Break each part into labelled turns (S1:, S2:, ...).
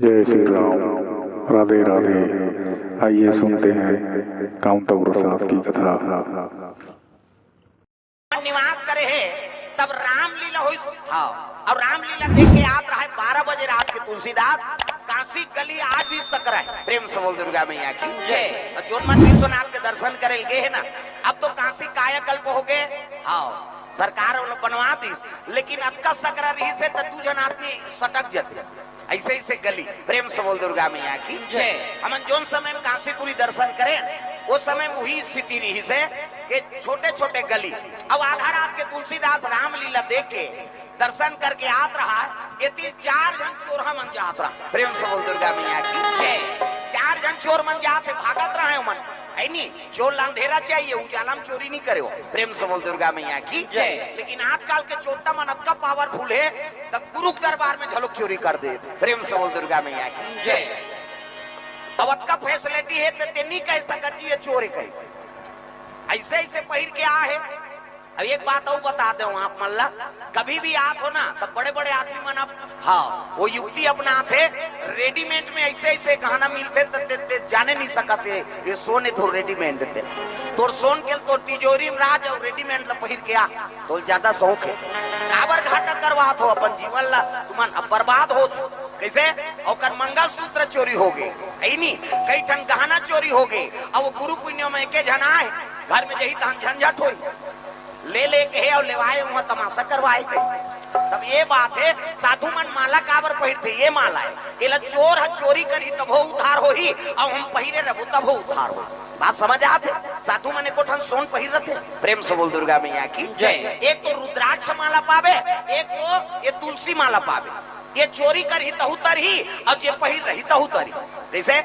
S1: जय श्री राम। राधे राधे। आइए सुनते हैं कामता प्रसाद की कथा।
S2: निवास करे है तब रामलीला हुई। हाँ, और रामलीला देख के याद रहा है 12 बजे रात के तुलसीदास काशी गली आज भी सकरा है। प्रेम से बोल दुर्गा मैया की जय। और जोन मन विश्वनाथ के दर्शन करे गए है ना, अब तो काशी कायाकल्प हो गए। हाँ, सरकार बनवा दी, लेकिन अब का सकरा रही से तो 2 जन आदमी सटक जाते ऐसे ही से गली। प्रेम से बोल दुर्गा मैया की जय। हम जोन समय में काशीपुरी दर्शन करें उस समय वही स्थिति रही से कि छोटे छोटे गली। अब आधा रात के तुलसीदास रामलीला देख के दर्शन करके आत रहा, ये 4 जन चोर मन जात रहा। प्रेम से बोल दुर्गा मैया की जय। 4 जन चोर मन जाते भागत रहे मन, है नी चोर अंधेरा चाहिए, उजाला में चोरी नहीं करे। प्रेम से बोल दुर्गा मैया की जय। लेकिन आजकल के चोरटा मन अतका पावरफुल है तब गुरु दरबार में झलक चोरी कर दे। प्रेम से बोल दुर्गा मैया की जय। अब अतका फैसिलिटी है तो ते नहीं कह सकती है चोरी कही ऐसे ऐसे पहिर के आ है। अब एक बात और बता दो आप मल्ला, कभी भी आत हो ना तब बड़े बड़े आदमी मन अब हाँ वो युक्ति अपनाते, रेडीमेड में ऐसे ऐसे गहना मिलते तो जाने नहीं सका से ये सोने तो रेडीमेड देते तोर सोन के तोर तिजोरी में राज और रेडीमेड ला पहिर के आ तो ज्यादा शौक है। काबर घाटा करवात हो अपन जीवन ला तुमन अब बर्बाद हो कैसे। और मंगल सूत्र चोरी हो गए, ऐनी कई ठन गहना चोरी हो गए। अब गुरु पुण्य में के जन आए घर में यही झंझट हो ले लेके है और लेवाए वहां तमाशा करवाए गए। तब ये बात है साधु मन माला काबर पहिरते, ये माला है एला चोर है चोरी करी तब हो उद्धार होही और हम पहिरे रहबो तब हो उद्धार हो। बात समझ आते। साधु मन को ठन सोन पहिर रथे। प्रेम से बोल दुर्गा मैया की जय। एक तो रुद्राक्ष माला पावे, एक तो ये तुलसी माला पावे। ये चोरी करी तहु तरही अब ये पहिर रही तहु तरी जैसे।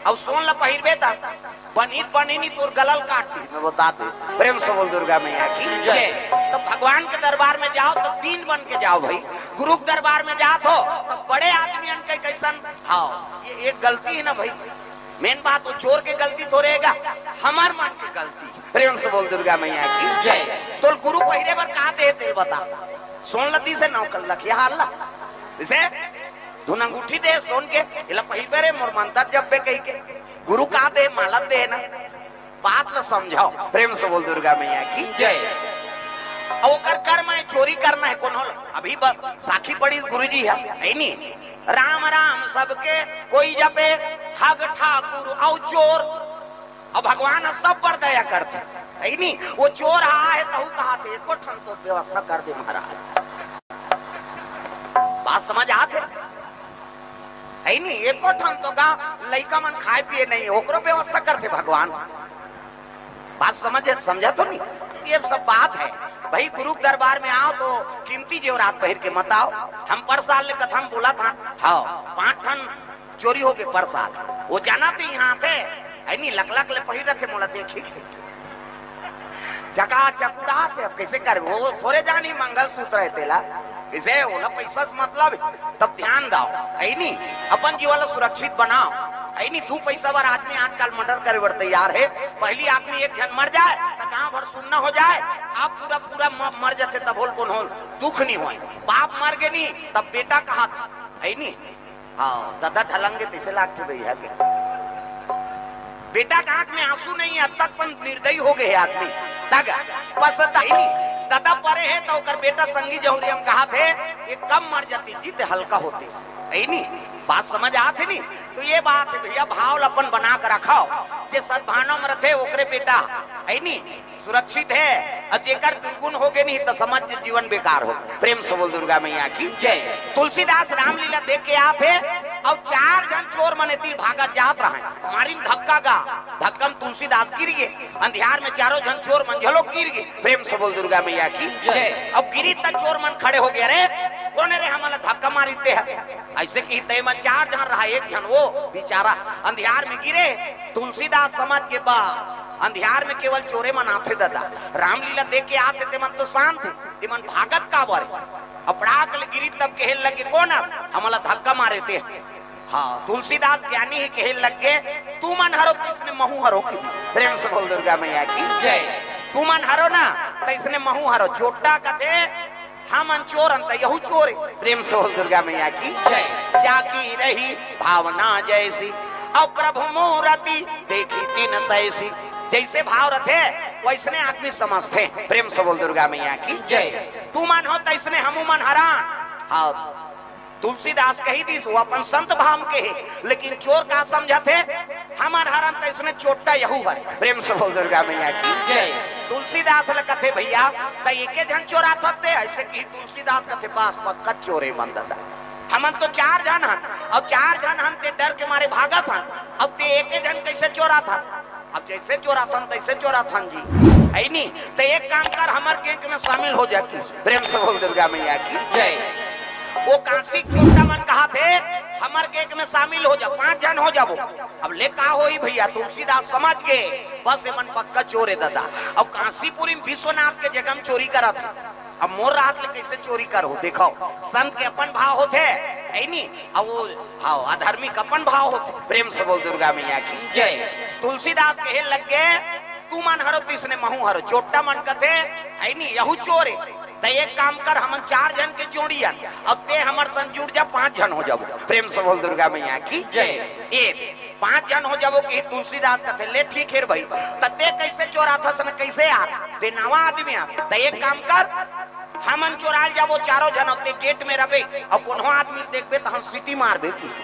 S2: अब सोन ला पहिरबे ता बनीत बनीनी तोर गलल काटती मैं बताते। प्रेम से बोल दुर्गा मैया की जय। तो भगवान के दरबार में जाओ तो 3 बन के जाओ भाई। गुरु के दरबार में जात हो तो बड़े आदमी के कैसन। हाँ, ये एक गलती है ना भाई, मेन बात वो चोर के गलती थोड़ेगा हमार मन की गलती। प्रेम से बोल दुर्गा मैया की जय। तो गुरु पहिरे पर कहा देते बता, सोन लती से नौकल लखिया हाल जैसे धुन अंगूठी दे सोन के इला पहिल पे रे मोर मंतर जब पे कही के गुरु का दे माला दे ना बात न समझाओ। प्रेम से बोल दुर्गा मैया की जय। और कर्म है चोरी करना है कौन हो अभी साखी पड़ी गुरुजी है नी राम राम सबके कोई जपे ठग ठाकुर और चोर। और भगवान सब पर दया करते है नी। वो चोर है तो कहा थे को ठन तो व्यवस्था कर दे महाराज। बात समझ आते है नी। एको ठन तो का लइका मन खाए पिए नहीं ओकरो व्यवस्था करते भगवान। बात समझा तो नहीं। ये सब बात है भाई। गुरु दरबार में आओ तो कीमती जेवरात पहिर के मत आओ। हम पर साल कथम बोला था हाँ 5 ठन चोरी हो गए पर साल। वो जाना तो यहाँ पे है नी लक ले पहिर रखे मोला देखी चका चकुड़ा थे। अब कैसे कर वो थोड़े जानी मंगल सूत्र है तेला इसे ओला पैसा से मतलब तब ध्यान दाओ है नी। अपन जीवन सुरक्षित बनाओ है नी। 2 पैसा बार आदमी आजकल मर्डर करे बर तैयार है। पहली आदमी एक जन मर जाए तो गांव भर सुनना हो जाए। आप पूरा पूरा मर जाते तब होल कौन हो दुख नहीं हो। बाप मर गए नहीं तब बेटा कहा था है नी। हाँ दादा ढलंगे तैसे लागते भैया के बेटा का आंख में आंसू नहीं अब तक पर निर्दयी हो गए आदमी दागा पसंद है नी। दादा परे है तो कर बेटा संगी जौहरी हम कहा थे ये कम मर जाती जीत हल्का होती है नी। बात समझ आते नहीं। तो ये बात है भैया भाव अपन बना कर रखाओ जे सद्भावना में रखे ओकरे बेटा है नी सुरक्षित है। और जेकर दुर्गुण हो गए नहीं तो समझ जीवन बेकार हो। प्रेम से बोल दुर्गा मैया की जय। तुलसीदास रामलीला देख के आते अब 4 जन चोर मने तीर भागत जात रहे। हमारी धक्का गा धक्कम तुलसीदास गिर गए। अंधियार में 4 जन चोर मंझलो गिर गए। प्रेम से बोल दुर्गा मैया की जय। अब गिरी तक चोर मन खड़े हो गए रे कौन रे हमारा धक्का मारीते है ऐसे की तय में 4 जन रहा 1 जन वो बेचारा अंधियार में गिरे। तुलसीदास समझ के बाद अंधियार में केवल चोरे मन आते दादा रामलीला देख के आते ते मन तो शांत थे ते मन भागत का बारे अपराध गिरी तब कहने लगे कौन हमारा धक्का मारे थे। हाँ तुलसीदास ज्ञानी ही कहने लगे तू मन हरो तो इसने महू हरो की। प्रेम से बोल दुर्गा मैया की जय। तू मन हरो ना तो इसने महू हरो चोटा कथे हम चोर अंत यहू चोर है। प्रेम से बोल दुर्गा मैया की जय। जाकी रही भावना जैसी और प्रभु मूर्ति देखी तीन तैसी। जैसे भाव रखे वैसने आदमी समझते। प्रेम से बोल दुर्गा मैया की जय। तू मन हो तैसने हमू मन हरान। हाँ तुलसीदास कही दी वो अपन संत भाव के है, लेकिन चोर का समझते हमार हरण तैसने चोटा यहू है। प्रेम से बोल दुर्गा मैया की जय। तुलसीदास कथे भैया त एके जन चोरा थते ऐसे कि तुलसीदास कथे पास पक्का चोरे मन दादा। हमन तो 4 जन हन और 4 जन हम ते डर के मारे भागत हन और ते एके जन कैसे चोरा था। अब जैसे चोरा था तैसे चोरा था जी है नी। तो एक काम कर हमार गैंग में शामिल हो जाती। प्रेम से बोल दुर्गा मैया की जय। वो काशी छोटा मन कहा थे हमार गैंग में शामिल हो जा 5 जन हो जाओ। अब ले का होई भैया तुलसीदास समझ गए बस मन पक्का चोर है दादा। अब काशीपुरी विश्वनाथ के जगह चोरी करा था। अब मोर रात ले कैसे चोरी करो देखो संत के अपन भाव होते है नी। अब वो हाँ अधर्मिक अपन भाव होते। प्रेम से बोल दुर्गा मैया की जय। तुलसीदास कहे लग गए तू मन हरो तिसने महू हरो चोटा मन कथे है नी यहू चोर है। तो एक काम कर हम 4 जन के जोड़ियन अब ते हमर संग जुड़ जा 5 जन हो जाओ। प्रेम से बोल दुर्गा मैया की जय। 5 जन हो जाओ कि तुलसीदास कथे ले ठीक है भाई। तते कैसे चोरा था सन कैसे आ ते नवा आदमी आ। तो एक काम कर हमन चोराल जाबो 4 जन होते गेट में रबे और कोनो आदमी देखबे त हम सीटी मारबे किस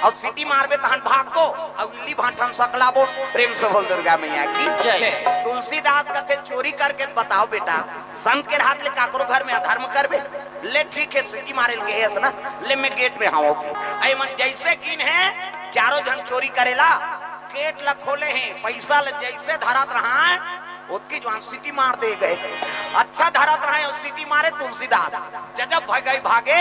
S2: और सीटी मारबे त हम भागबो और इल्ली भाठन सकलाबो। प्रेम से बोल दुर्गा मैया की जय। तुलसीदास कथे चोरी करके बताओ बेटा संत के हाथ ले काकरो घर में अधर्म करबे ले ठीक है सीटी मारे लगे है ना ले मैं गेट में हाओ आई मन जैसे कीन है 4 जन चोरी करेला गेट ला खोले हैं पैसा ले जैसे धरत रहा है उसकी जवान सीटी मार दे गए। अच्छा धरत रहा है सीटी मारे तुलसीदास जब भागे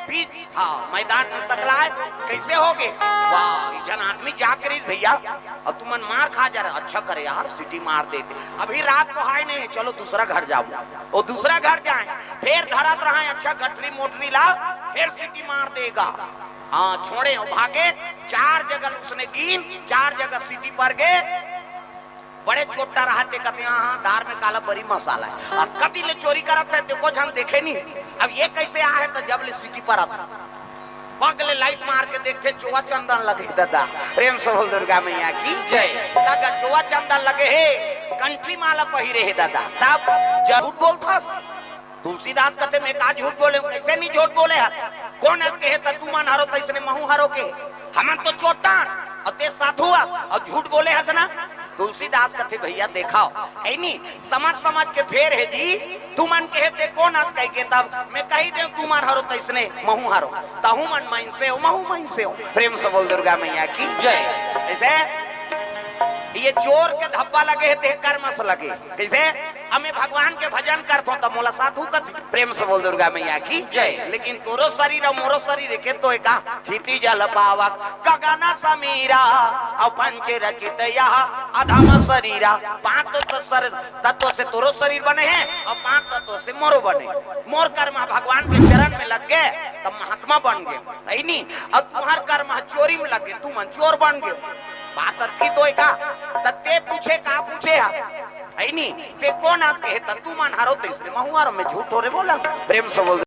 S2: बीच हाँ मैदान में सकलाए कैसे होगे वाह जन आदमी जाकर भैया अब तुमन मार खा जा रहे अच्छा करे यार सीटी मार देते। अभी रात को हाय नहीं चलो दूसरा घर जाओ और दूसरा घर जाए फिर धरत रहा है अच्छा गठरी मोटरी ला फिर सीटी मार देगा। हाँ छोड़े और भागे 4 जगह उसने गिन 4 जगह सीटी पर गए। बड़े छोटा रहा कहते हाँ दार में काला बड़ी मसाला है और कभी ले चोरी करत है देखो हम देखे नहीं। अब ये कैसे आया है तो जब ले सिटी पर आता पगले लाइट मार के देखते चोआ चंदन लगे दादा। प्रेम से बोल दुर्गा मैया की जय। दादा चोआ चंदन लगे है कंठी माला पहिरे है दादा तब झूठ बोलता। तुलसीदास कहते मैं का झूठ बोले कैसे नहीं झूठ बोले है कौन है कहे तू मन हरो तैसने महू हरो के हमन तो चोटा और ते साधु और झूठ बोले है ना। तुलसीदास कहते भैया देखाओ ऐ नी समझ के फेर है जी तू मन कहते कौन आज कह के तब मैं कही दे तू मन हरो तैसने महू हरो तहू मन मन से हो महू मन से हो। प्रेम से बोल दुर्गा मैया की जय। ऐसे ये चोर के धब्बा लगे थे कर्मस लगे कैसे हमें भगवान के भजन करतो तो मोला साधु कथी। प्रेम से बोल दुर्गा मैया की जय। लेकिन तोरो शरीर और मोरो शरीर के तो एका क्षिति जल पावक गगन समीरा और पंच रचित यह अधम शरीरा। 5 तत्व से तोरो शरीर बने हैं और 5 तत्व से मोरो बने। मोर कर्म भगवान के चरण में लग गए तब महात्मा बन गए है नी। अब तुम्हार कर्म चोरी में लग गए तुम चोर बन गए। बात अच्छी तो है का तत्ते पूछे का पूछे है नी के कौन आज कहे तू मन हारो तीसरे महू हारो में झूठ हो रे बोला। प्रेम से बोल